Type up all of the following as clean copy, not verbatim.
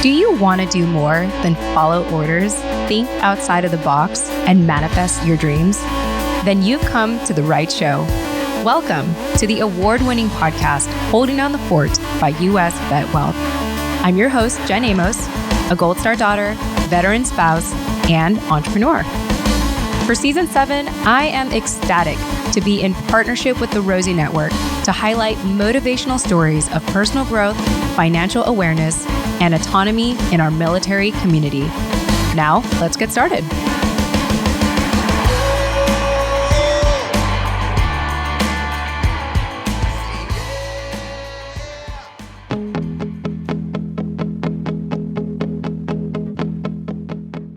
Do you want to do more than follow orders, think outside of the box, and manifest your dreams? Then you've come to the right show. Welcome to the award-winning podcast, Holding Down the Fort by US VetWealth. I'm your host, Jen Amos, a Gold Star daughter, veteran spouse, and entrepreneur. For Season 7, I am ecstatic to be in partnership with the Rosie Network to highlight motivational stories of personal growth, financial awareness, and autonomy in our military community. Now, let's get started.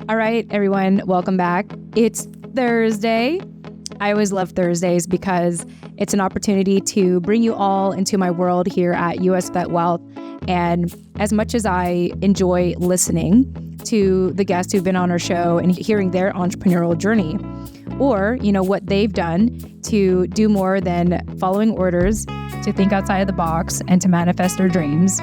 All right, everyone, welcome back. It's Thursday. I always love Thursdays because it's an opportunity to bring you all into my world here at US VetWealth. And as much as I enjoy listening to the guests who've been on our show and hearing their entrepreneurial journey, or, what they've done to do more than following orders, to think outside of the box, and to manifest their dreams,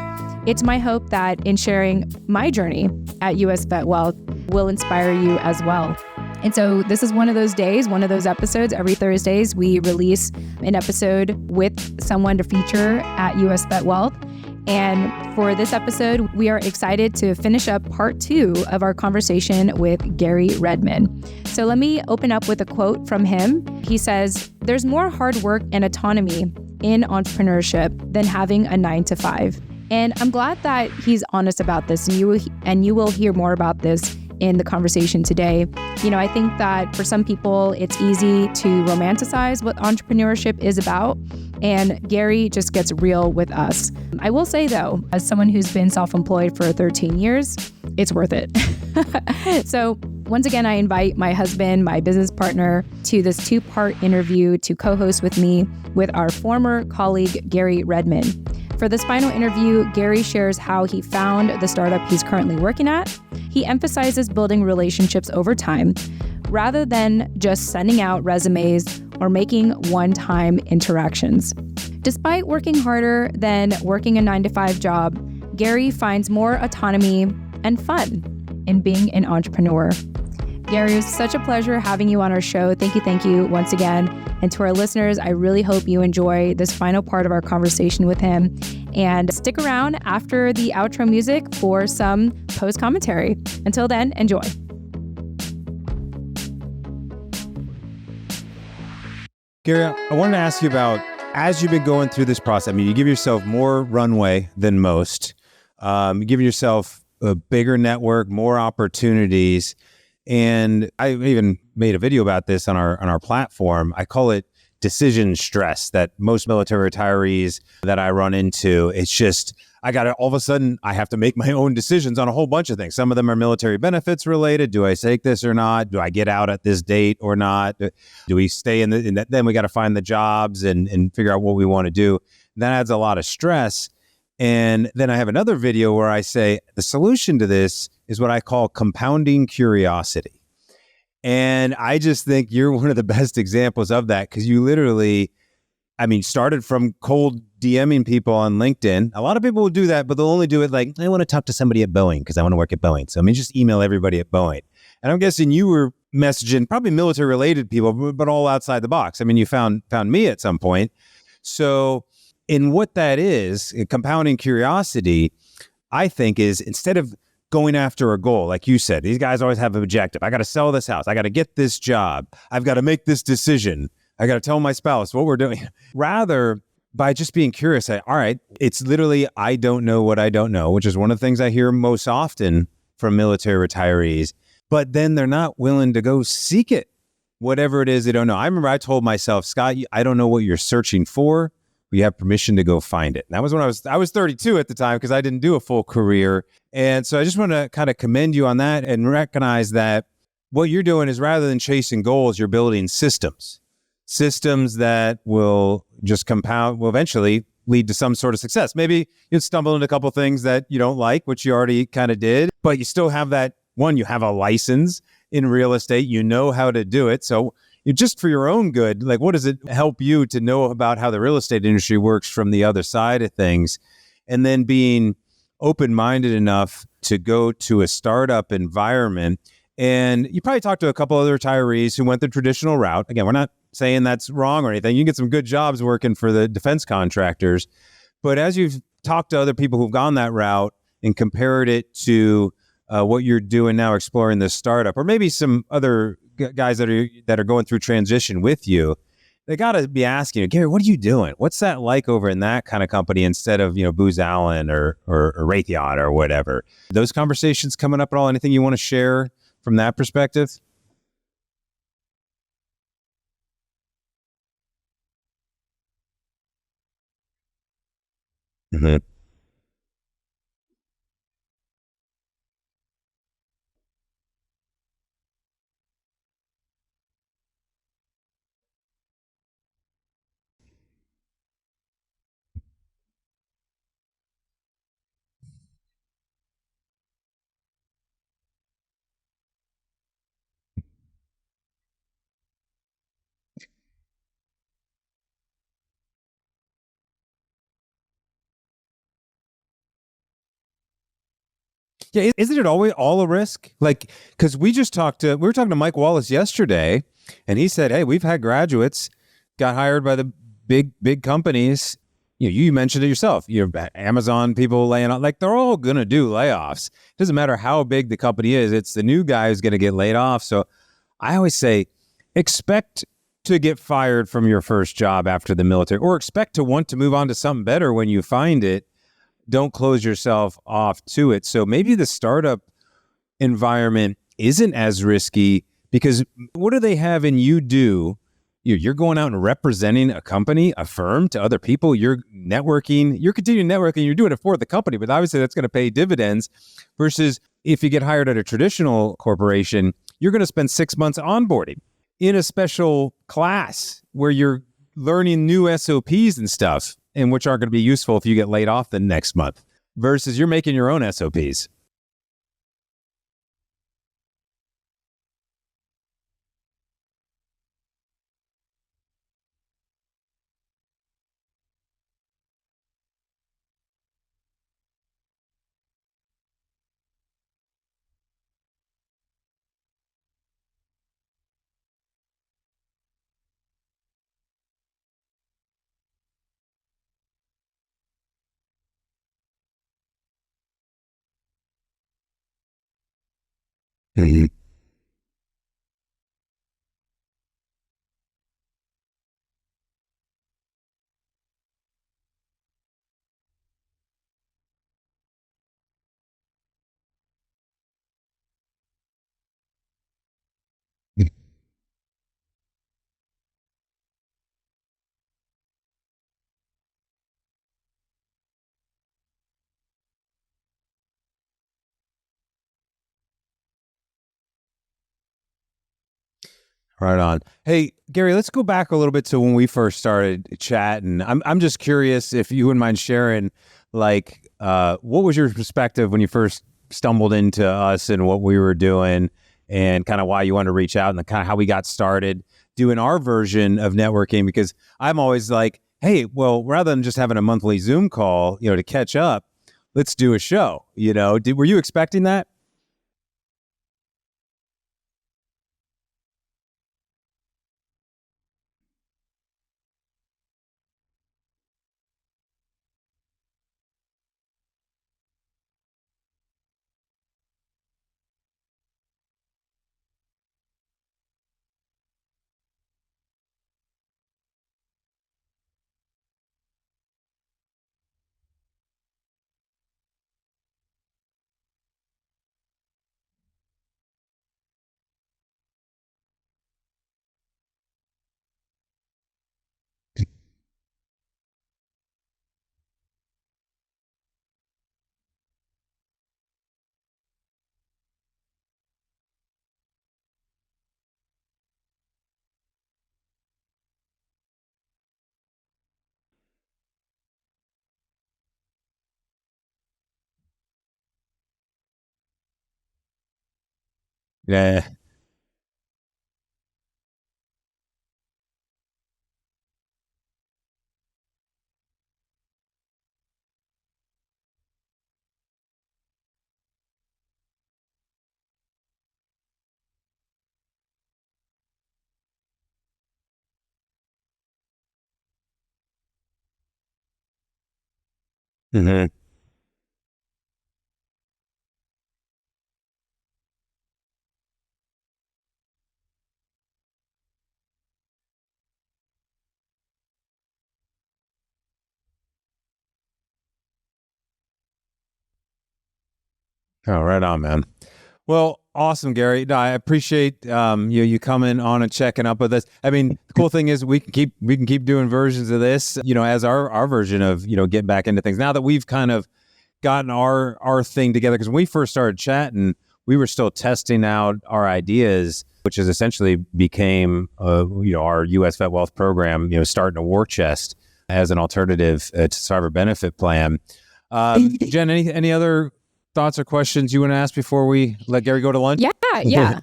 it's my hope that in sharing my journey at US VetWealth will inspire you as well. And so this is one of those days, one of those episodes. Every Thursdays, we release an episode with someone to feature at US VetWealth. And for this episode, we are excited to finish up part 2 of our conversation with Gary Redman. So let me open up with a quote from him. He says, "There's more hard work and autonomy in entrepreneurship than having a 9-to-5. And I'm glad that he's honest about this, and you will hear more about this in the conversation today. I think that for some people, it's easy to romanticize what entrepreneurship is about, and Gary just gets real with us. I will say, though, as someone who's been self-employed for 13 years, it's worth it. So once again, I invite my husband, my business partner, to this 2-part interview to co-host with me with our former colleague, Gary Redman. For this final interview, Gary shares how he found the startup he's currently working at. He emphasizes building relationships over time rather than just sending out resumes or making one-time interactions. Despite working harder than working a 9-to-5 job, Gary finds more autonomy and fun in being an entrepreneur. Gary, it was such a pleasure having you on our show. Thank you once again. And to our listeners, I really hope you enjoy this final part of our conversation with him. And stick around after the outro music for some post-commentary. Until then, enjoy. Gary, I wanted to ask you about, as you've been going through this process, you give yourself more runway than most. You give yourself a bigger network, more opportunities. And I even made a video about this on our platform. I call it decision stress that most military retirees that I run into. It's just, all of a sudden, I have to make my own decisions on a whole bunch of things. Some of them are military benefits related. Do I take this or not? Do I get out at this date or not? Do we stay in that? Then we got to find the jobs and figure out what we want to do. That adds a lot of stress. And then I have another video where I say the solution to this is what I call compounding curiosity. And I just think you're one of the best examples of that, because you literally, started from cold DMing people on LinkedIn. A lot of people will do that, but they'll only do it like, I want to talk to somebody at Boeing because I want to work at Boeing. So just email everybody at Boeing. And I'm guessing you were messaging probably military related people, but all outside the box. You found me at some point. So in what that is, compounding curiosity, I think is, instead of going after a goal, like you said, these guys always have an objective. I got to sell this house. I got to get this job. I've got to make this decision. I got to tell my spouse what we're doing. Rather, by just being curious, all right, it's literally, I don't know what I don't know, which is one of the things I hear most often from military retirees. But then they're not willing to go seek it, whatever it is they don't know. I remember I told myself, Scott, I don't know what you're searching for. We have permission to go find it. And that was when I was 32 at the time, because I didn't do a full career. And so I just want to kind of commend you on that and recognize that what you're doing is, rather than chasing goals, you're building systems that will just compound, will eventually lead to some sort of success. Maybe you'll stumble into a couple things that you don't like, which you already kind of did, but you still have that one, you have a license in real estate, you know how to do it. So just for your own good, like, what does it help you to know about how the real estate industry works from the other side of things? And then being open-minded enough to go to a startup environment. And you probably talked to a couple other retirees who went the traditional route. Again, we're not saying that's wrong or anything. You can get some good jobs working for the defense contractors. But as you've talked to other people who've gone that route and compared it to what you're doing now, exploring this startup, or maybe some other guys that are going through transition with you, they got to be asking you, Gary, what are you doing? What's that like over in that kind of company instead of Booz Allen or Raytheon or whatever? Those conversations coming up at all? Anything you want to share from that perspective? Mm-hmm. Yeah, isn't it always all a risk? Like, because we were talking to Mike Wallace yesterday, and he said, "Hey, we've had graduates got hired by the big companies. You mentioned it yourself. Amazon people laying off. Like, they're all gonna do layoffs. Doesn't matter how big the company is. It's the new guy who's gonna get laid off. So, I always say, expect to get fired from your first job after the military, or expect to want to move on to something better when you find it. Don't close yourself off to it. So maybe the startup environment isn't as risky because what do they have in you do? You're going out and representing a company, a firm to other people. You're networking, you're continuing networking, you're doing it for the company, but obviously that's going to pay dividends versus if you get hired at a traditional corporation, you're going to spend 6 months onboarding in a special class where you're learning new SOPs and stuff, and which aren't going to be useful if you get laid off the next month versus you're making your own SOPs. Mhm. Right on. Hey, Gary, let's go back a little bit to when we first started chatting. I'm just curious if you wouldn't mind sharing, like, what was your perspective when you first stumbled into us and what we were doing, and kind of why you wanted to reach out and kind of how we got started doing our version of networking? Because I'm always like, hey, well, rather than just having a monthly Zoom call, to catch up, let's do a show. Were you expecting that? Yeah. Mm-hmm. Oh, right on, man. Well, awesome, Gary. No, I appreciate you coming on and checking up with us. I mean, the cool thing is we can keep doing versions of this, as our version of getting back into things. Now that we've kind of gotten our thing together, because when we first started chatting, we were still testing out our ideas, which has essentially became our US VetWealth program, starting a war chest as an alternative to survivor benefit plan. Jen, any other thoughts or questions you want to ask before we let Gary go to lunch? Yeah.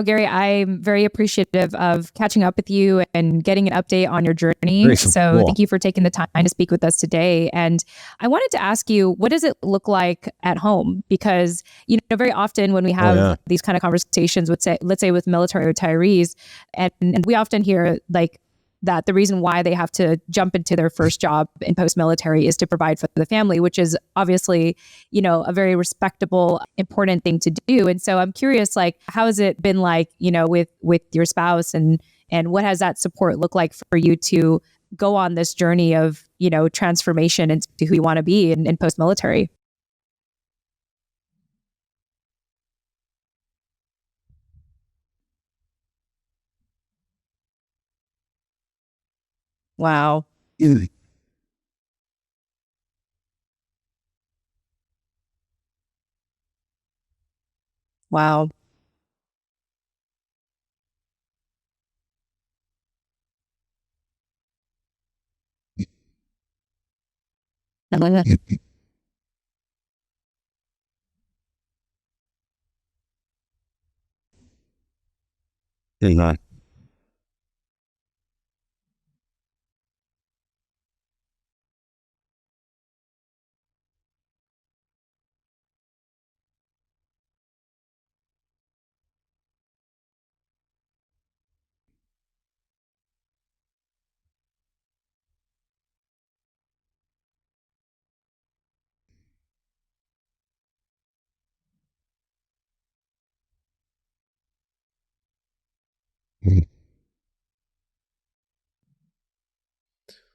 Gary, I'm very appreciative of catching up with you and getting an update on your journey. So Cool. thank you for taking the time to speak with us today. And I wanted to ask you, what does it look like at home? Because, very often when we have these kind of conversations with, let's say with military retirees, and we often hear like, that the reason why they have to jump into their first job in post-military is to provide for the family, which is obviously, a very respectable, important thing to do. And so I'm curious, like, how has it been like, with your spouse, and what has that support look like for you to go on this journey of, transformation into who you want to be in post-military? Wow. Wow. Mhm.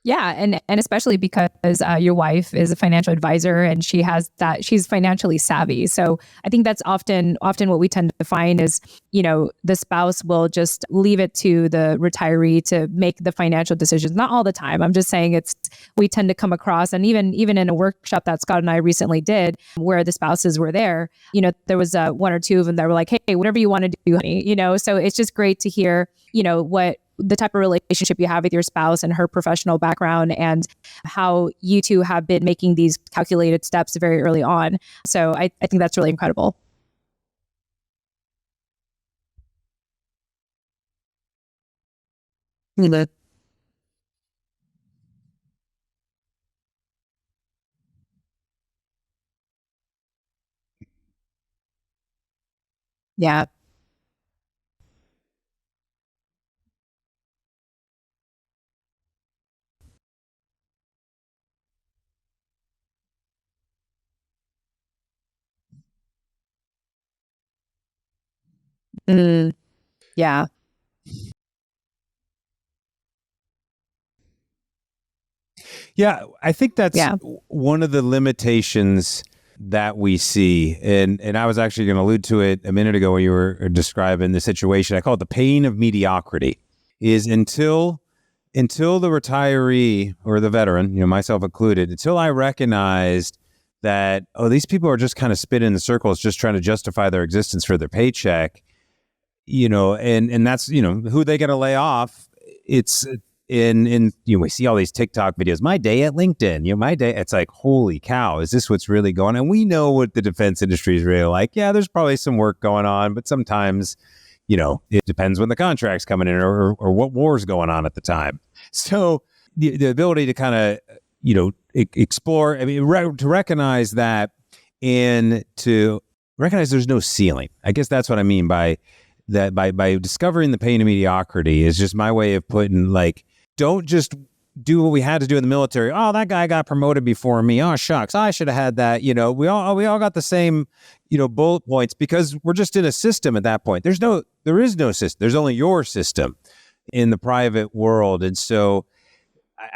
Yeah, and especially because your wife is a financial advisor and she's financially savvy. So I think that's often what we tend to find is, the spouse will just leave it to the retiree to make the financial decisions. Not all the time. I'm just saying we tend to come across, and even in a workshop that Scott and I recently did, where the spouses were there, there was one or two of them that were like, "Hey, whatever you want to do, honey," So it's just great to hear, what the type of relationship you have with your spouse and her professional background, and how you two have been making these calculated steps very early on. So I think that's really incredible. Mhm. Yeah. Mm, yeah. Yeah, I think that's Yeah. one of the limitations that we see. And I was actually going to allude to it a minute ago when you were describing the situation. I call it the pain of mediocrity. Is until the retiree or the veteran, myself included, until I recognized that, oh, these people are just kind of spinning in circles, just trying to justify their existence for their paycheck, and that's, who they got to lay off. It's in we see all these TikTok videos. My day at LinkedIn, my day. It's like, holy cow, is this what's really going on? And we know what the defense industry is really like. Yeah, there's probably some work going on, but sometimes, it depends when the contract's coming in, or what war's going on at the time. So the ability to kind of, explore, I mean, to recognize that, and to recognize there's no ceiling. I guess that's what I mean by that. By discovering the pain of mediocrity is just my way of putting, like, don't just do what we had to do in the military. Oh, that guy got promoted before me. Oh, shucks, I should have had that. We all got the same, bullet points because we're just in a system at that point. There is no system. There's only your system in the private world. And so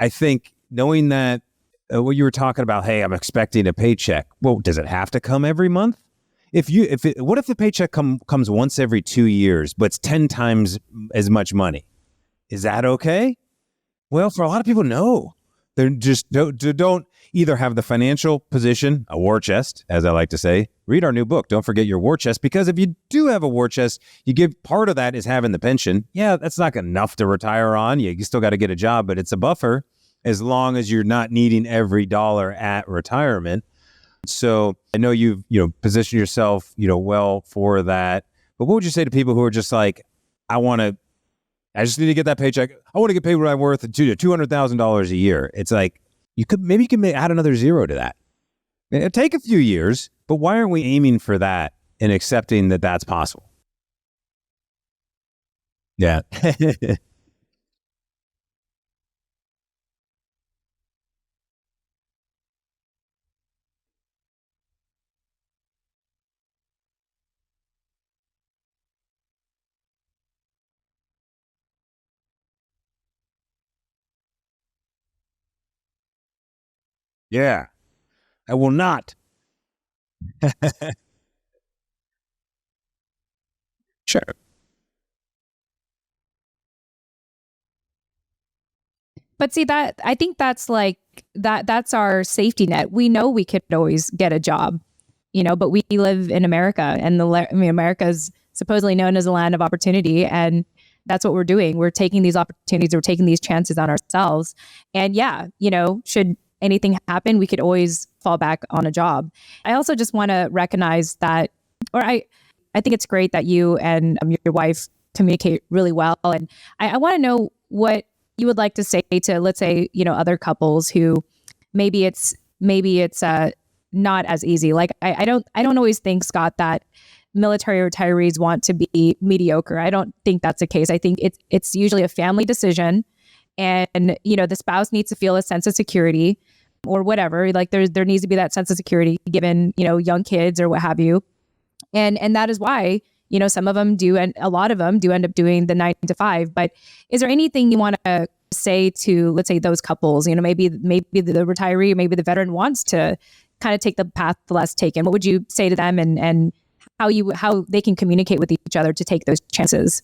I think knowing that what you were talking about, hey, I'm expecting a paycheck. Well, does it have to come every month? What if the paycheck comes once every 2 years, but it's 10 times as much money? Is that okay? Well, for a lot of people, no. They just don't either have the financial position, a war chest, as I like to say. Read our new book. Don't forget your war chest, because if you do have a war chest, you give part of that is having the pension. Yeah, that's not enough to retire on. You still got to get a job, but it's a buffer as long as you're not needing every dollar at retirement. So I know you've positioned yourself well for that. But what would you say to people who are just like, I just need to get that paycheck. I want to get paid what I'm worth, $200,000 a year. It's like you can add another zero to that. It'll take a few years, but why aren't we aiming for that and accepting that that's possible? Yeah. Yeah. I will not. Sure. But see that I think that's like that's our safety net. We know we could always get a job, but we live in America, and America is supposedly known as a land of opportunity, and that's what we're doing. We're taking these opportunities, we're taking these chances on ourselves. And yeah, should anything happen, we could always fall back on a job. I also just want to recognize that, or I think it's great that you and your wife communicate really well. And I want to know what you would like to say to, let's say, other couples who maybe it's not as easy. Like I don't always think, Scott, that military retirees want to be mediocre. I don't think that's the case. I think it's usually a family decision, and the spouse needs to feel a sense of security or whatever. Like there needs to be that sense of security given young kids or what have you, and that is why some of them do, and a lot of them do end up doing the 9 to 5. But is there anything you want to say to, let's say, those couples? Maybe the retiree, maybe the veteran wants to kind of take the path less taken. What would you say to them, and how they can communicate with each other to take those chances?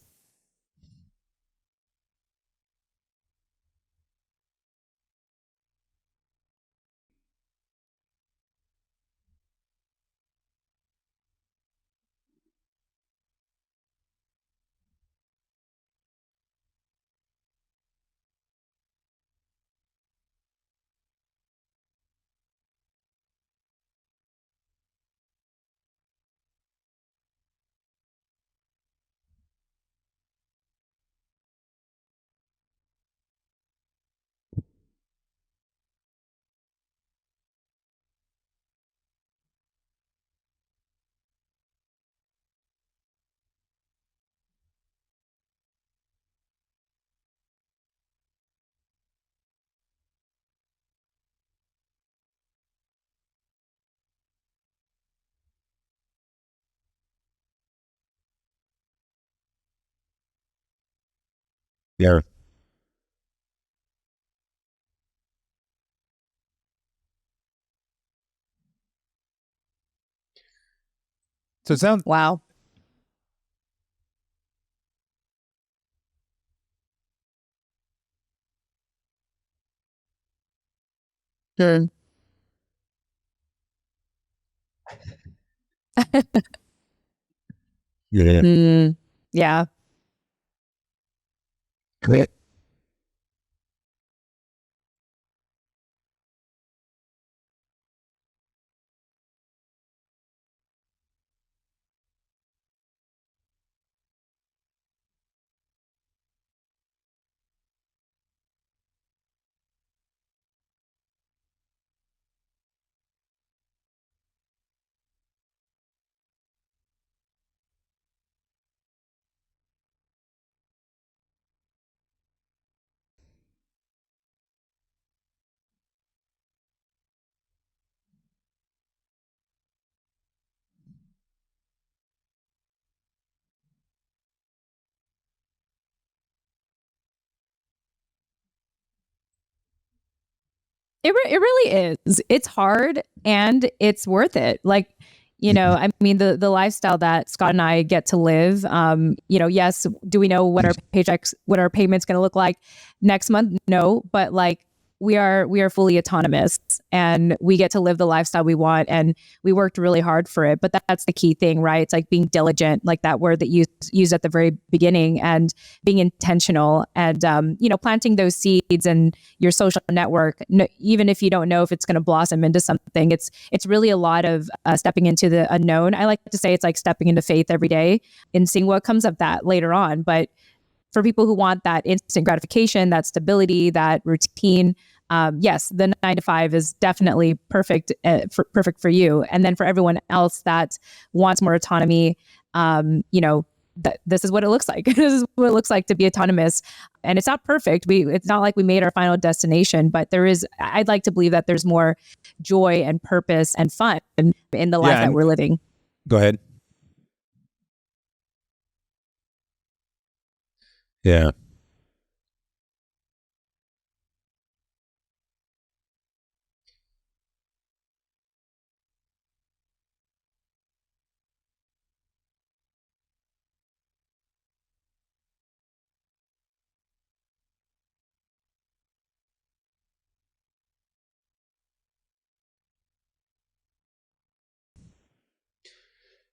Yeah. So it sounds Wow. Mm. yeah. Mm. Yeah. It really is. It's hard and it's worth it. Like, I mean, the lifestyle that Scott and I get to live, yes, do we know what our payment's going to look like next month? No, but like we are fully autonomous and we get to live the lifestyle we want, and we worked really hard for it. But that's the key thing, right? It's like being diligent, like that word that you used at the very beginning, and being intentional and, planting those seeds in your social network. Even if you don't know if it's going to blossom into something, it's really a lot of stepping into the unknown. I like to say it's like stepping into faith every day and seeing what comes of that later on. But for people who want that instant gratification, that stability, that routine, yes, the 9 to 5 is definitely perfect for you. And then for everyone else that wants more autonomy, this is what it looks like. This is what it looks like to be autonomous. And it's not perfect. It's not like we made our final destination, but I'd like to believe that there's more joy and purpose and fun in the life that we're living. Go ahead. Yeah.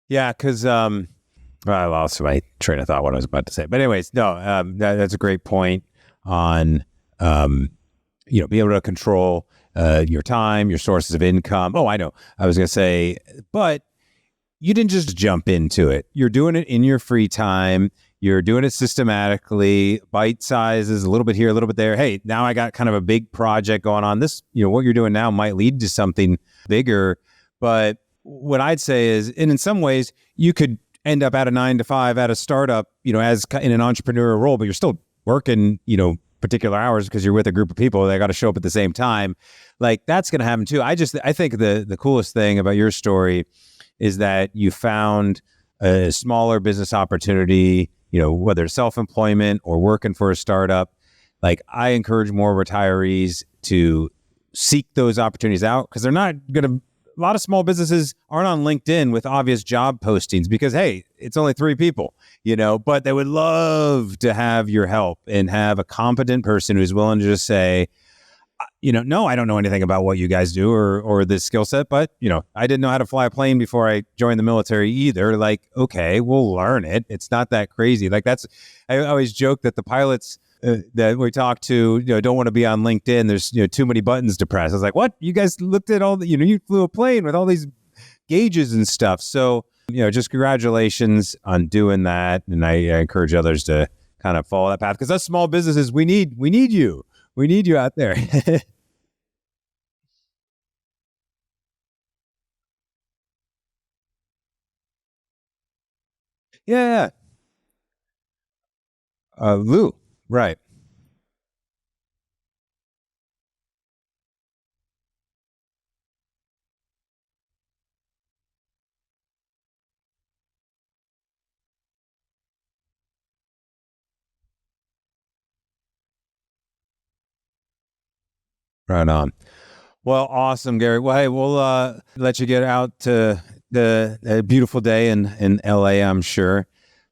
Yeah, because I lost my train of thought what I was about to say. But anyways, no, that's a great point on, be able to control your time, your sources of income. Oh, I know. I was going to say, but you didn't just jump into it. You're doing it in your free time. You're doing it systematically, bite sizes, a little bit here, a little bit there. Hey, now I got kind of a big project going on. This, what you're doing now might lead to something bigger. But what I'd say is, and in some ways, you could end up at a 9 to 5 at a startup, as in an entrepreneurial role, but you're still working, particular hours because you're with a group of people that got to show up at the same time. Like that's going to happen too. I think the coolest thing about your story is that you found a smaller business opportunity, whether it's self-employment or working for a startup. Like I encourage more retirees to seek those opportunities out because they're not going to. A lot of small businesses aren't on LinkedIn with obvious job postings because, hey, it's only 3 people, but they would love to have your help and have a competent person who's willing to just say, no, I don't know anything about what you guys do or this skill set, but, I didn't know how to fly a plane before I joined the military either. Like, okay, we'll learn it. It's not that crazy. Like I always joke that the pilots that we talk to, don't want to be on LinkedIn. There's, too many buttons to press. I was like, what? You guys looked at all the, you flew a plane with all these gauges and stuff. So, just congratulations on doing that. And I encourage others to kind of follow that path because us small businesses, we need you. We need you out there. Yeah. Lou. Right. Right on. Well, awesome, Gary. Well, hey, we'll let you get out to the beautiful day in LA, I'm sure.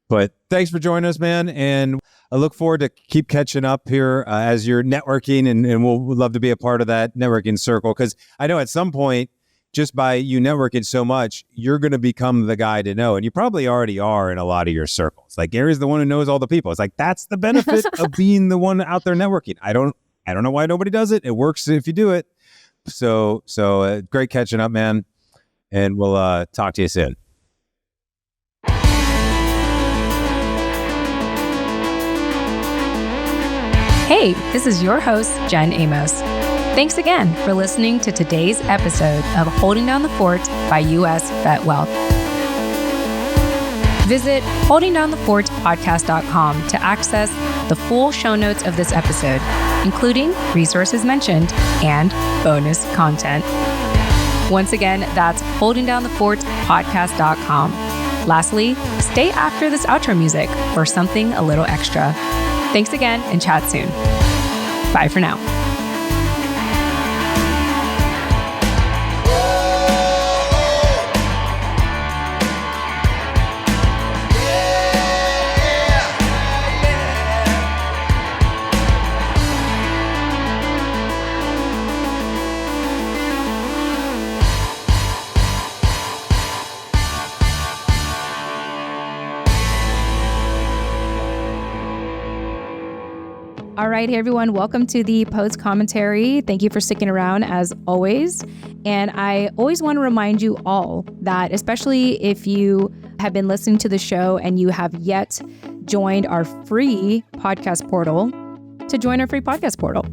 But thanks for joining us, man. And I look forward to keep catching up here as you're networking, and we'd love to be a part of that networking circle. Because I know at some point, just by you networking so much, you're going to become the guy to know. And you probably already are in a lot of your circles. Like Gary's the one who knows all the people. It's like, that's the benefit of being the one out there networking. I don't know why nobody does it. It works if you do it. So great catching up, man. And we'll talk to you soon. Hey, this is your host, Jen Amos. Thanks again for listening to today's episode of Holding Down the Fort by US VetWealth. Visit holdingdownthefortpodcast.com to access the full show notes of this episode, including resources mentioned and bonus content. Once again, that's holdingdownthefortpodcast.com. Lastly, stay after this outro music for something a little extra. Thanks again and chat soon. Bye for now. All right, hey everyone, welcome to the Post Commentary. Thank you for sticking around as always. And I always want to remind you all that, especially if you have been listening to the show and you have yet joined our free podcast portal, to join our free podcast portal.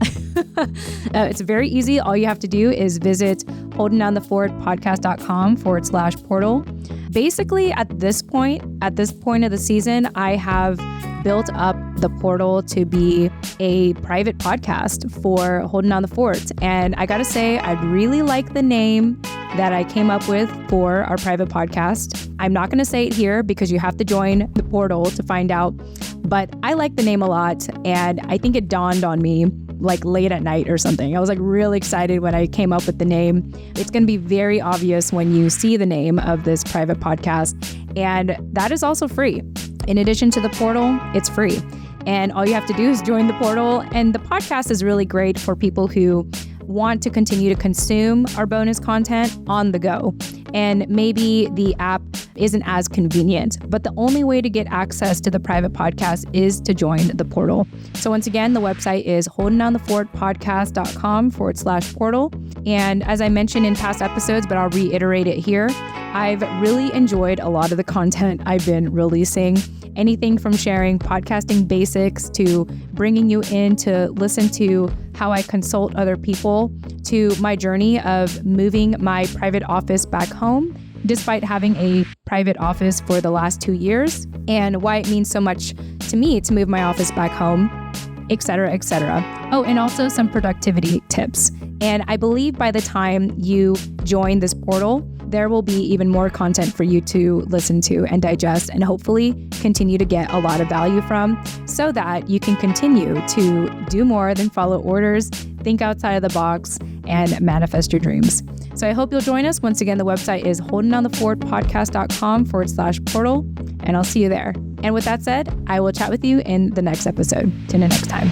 It's very easy. All you have to do is visit holdingdownthefortpodcast.com/portal. Basically, at this point of the season, I have built up the portal to be a private podcast for Holding Down the Fort. And I gotta say, I really like the name that I came up with for our private podcast. I'm not gonna say it here because you have to join the portal to find out, but I like the name a lot. And I think it dawned on me like late at night or something. I was like really excited when I came up with the name. It's going to be very obvious when you see the name of this private podcast. And that is also free. In addition to the portal, it's free. And all you have to do is join the portal. And the podcast is really great for people who want to continue to consume our bonus content on the go. And maybe the app isn't as convenient, but the only way to get access to the private podcast is to join the portal. So once again, the website is holdingdownthefortpodcast.com/portal. And as I mentioned in past episodes, but I'll reiterate it here, I've really enjoyed a lot of the content I've been releasing. Anything from sharing podcasting basics to bringing you in to listen to how I consult other people to my journey of moving my private office back home, despite having a private office for the last 2 years, and why it means so much to me to move my office back home, etc., etc. Oh, and also some productivity tips. And I believe by the time you join this portal, there will be even more content for you to listen to and digest and hopefully continue to get a lot of value from so that you can continue to do more than follow orders, think outside of the box, and manifest your dreams. So I hope you'll join us. Once again, the website is holdingdownthefortpodcast.com/portal, and I'll see you there. And with that said, I will chat with you in the next episode. Till next time.